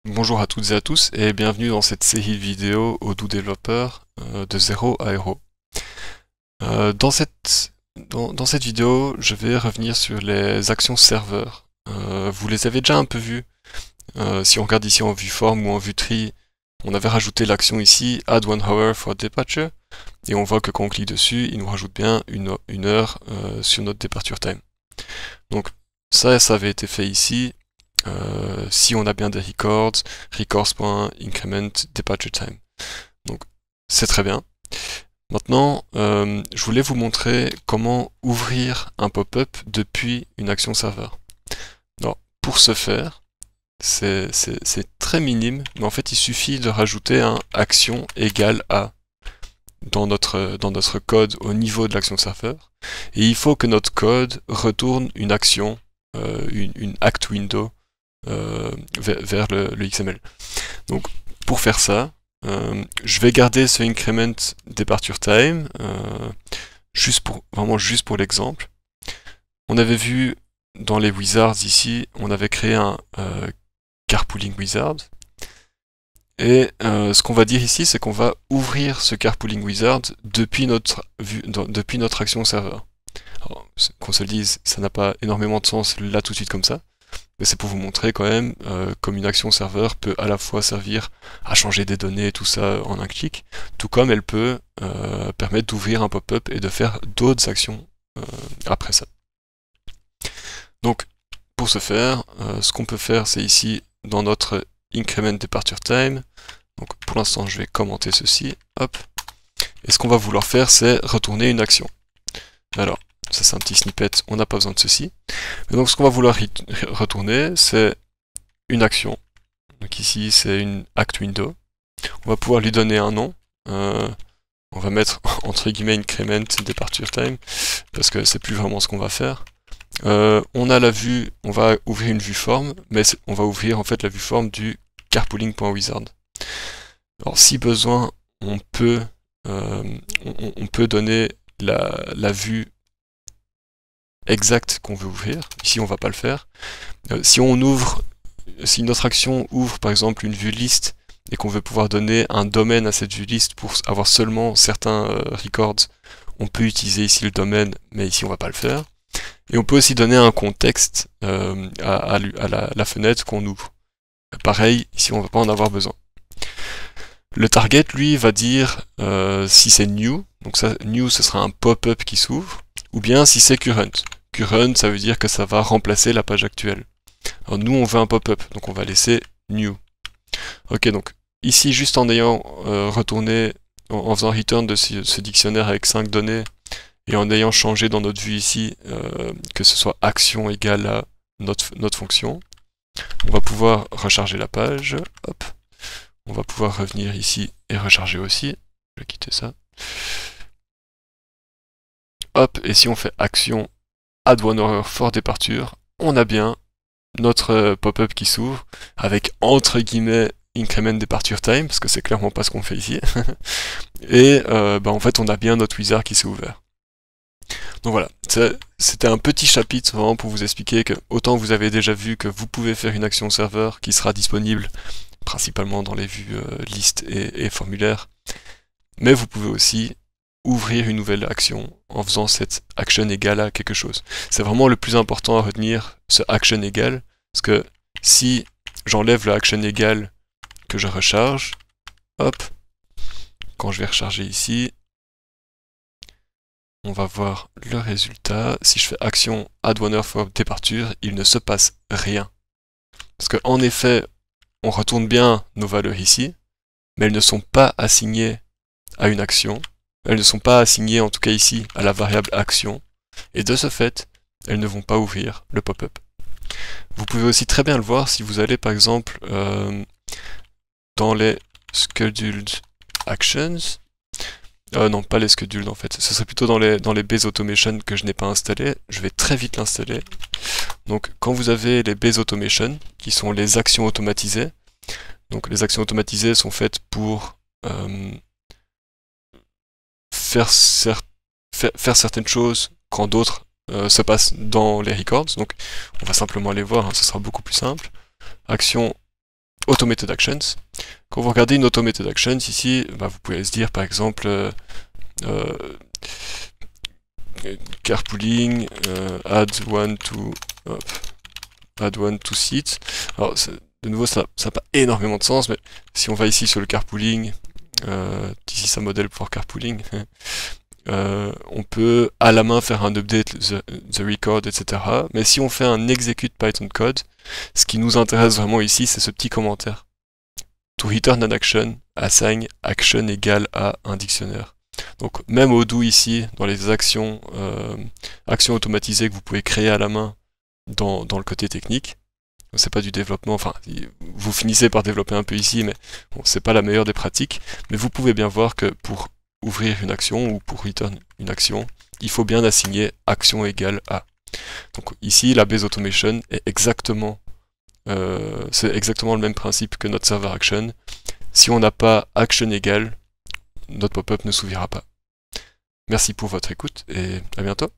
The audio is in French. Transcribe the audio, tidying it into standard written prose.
Bonjour à toutes et à tous et bienvenue dans cette série de vidéos Odoo développeur de 0 à Hero. Dans cette vidéo, je vais revenir sur les actions serveurs. Vous les avez déjà un peu vues. Si on regarde ici en vue form ou en vue tree, on avait rajouté l'action ici Add 1 hour for departure et on voit que quand on clique dessus, il nous rajoute bien une heure sur notre departure time. Donc ça avait été fait ici. Si on a bien des records.increment departure time. Donc c'est très bien. Maintenant, je voulais vous montrer comment ouvrir un pop-up depuis une action serveur. Alors, pour ce faire, c'est très minime, mais en fait il suffit de rajouter un action égale à dans notre code au niveau de l'action serveur. Et il faut que notre code retourne une action, une act window, vers le XML. Donc pour faire ça, je vais garder ce increment departure time vraiment juste pour l'exemple. On avait vu dans les wizards ici, on avait créé un carpooling wizard. Et ce qu'on va dire ici, c'est qu'on va ouvrir ce carpooling wizard depuis notre action serveur. Qu'on se le dise, ça n'a pas énormément de sens là tout de suite comme ça. Mais c'est pour vous montrer quand même comme une action serveur peut à la fois servir à changer des données et tout ça en un clic, tout comme elle peut permettre d'ouvrir un pop-up et de faire d'autres actions après ça. Donc pour ce faire, ce qu'on peut faire c'est ici dans notre increment departure time. Donc pour l'instant je vais commenter ceci, hop. Et ce qu'on va vouloir faire c'est retourner une action. Alors ça c'est un petit snippet, on n'a pas besoin de ceci. Et donc ce qu'on va vouloir retourner, c'est une action. Donc ici c'est une act window. On va pouvoir lui donner un nom. On va mettre entre guillemets increment departure time, parce que c'est plus vraiment ce qu'on va faire. On a la vue, on va ouvrir une vue form, mais on va ouvrir en fait la vue form du carpooling.wizard. Alors si besoin, on peut donner la vue exact qu'on veut ouvrir. Ici on va pas le faire. Si notre action ouvre par exemple une vue liste et qu'on veut pouvoir donner un domaine à cette vue liste pour avoir seulement certains records, on peut utiliser ici le domaine, mais ici on va pas le faire. Et on peut aussi donner un contexte à la fenêtre qu'on ouvre. Pareil, ici on va pas en avoir besoin. Le target, lui, va dire si c'est new, donc ça, new ce sera un pop-up qui s'ouvre, ou bien si c'est current. Current, ça veut dire que ça va remplacer la page actuelle. Alors nous, on veut un pop-up, donc on va laisser new. Ok, donc ici, juste en ayant retourné, en faisant return de ce dictionnaire avec 5 données, et en ayant changé dans notre vue ici, que ce soit action égale à notre fonction, on va pouvoir recharger la page, hop. On va pouvoir revenir ici et recharger aussi. Je vais quitter ça. Hop, et si on fait action add 1 hour for departure, on a bien notre pop-up qui s'ouvre avec entre guillemets increment departure time, parce que c'est clairement pas ce qu'on fait ici. Et en fait, on a bien notre wizard qui s'est ouvert. Donc voilà, c'était un petit chapitre vraiment pour vous expliquer que autant vous avez déjà vu que vous pouvez faire une action serveur qui sera disponible principalement dans les vues listes et formulaires, mais vous pouvez aussi ouvrir une nouvelle action en faisant cette action égale à quelque chose. C'est vraiment le plus important à retenir, ce action égale, parce que si j'enlève le action égale que je recharge, hop, quand je vais recharger ici, on va voir le résultat. Si je fais action add 1 hour for departure, il ne se passe rien. Parce qu'en effet, on retourne bien nos valeurs ici, mais elles ne sont pas assignées à une action. Elles ne sont pas assignées, en tout cas ici, à la variable action. Et de ce fait, elles ne vont pas ouvrir le pop-up. Vous pouvez aussi très bien le voir si vous allez par exemple dans les scheduled actions. Non, pas les scheduled en fait. Ce serait plutôt dans les base automation que je n'ai pas installé. Je vais très vite l'installer. Donc quand vous avez les base automation, qui sont les actions automatisées, donc les actions automatisées sont faites pour faire certaines choses quand d'autres se passent dans les records. Donc on va simplement aller voir, hein, ce sera beaucoup plus simple. Action automated actions. Quand vous regardez une automated actions ici, bah, vous pouvez se dire par exemple carpooling, add one to seat. Alors de nouveau ça n'a pas énormément de sens, mais si on va ici sur le carpooling, ici c'est un modèle for carpooling, on peut à la main faire un update the record, etc. Mais si on fait un execute Python code, ce qui nous intéresse vraiment ici, c'est ce petit commentaire. To return an action, assign action égale à un dictionnaire. Donc même au do ici, dans les actions automatisées que vous pouvez créer à la main dans le côté technique, c'est pas du développement, enfin vous finissez par développer un peu ici, mais bon, c'est pas la meilleure des pratiques, mais vous pouvez bien voir que pour ouvrir une action ou pour return une action, il faut bien assigner action égale à. Donc ici la base automation est exactement c'est exactement le même principe que notre server action. Si on n'a pas action égale, notre pop-up ne s'ouvrira pas. Merci pour votre écoute et à bientôt.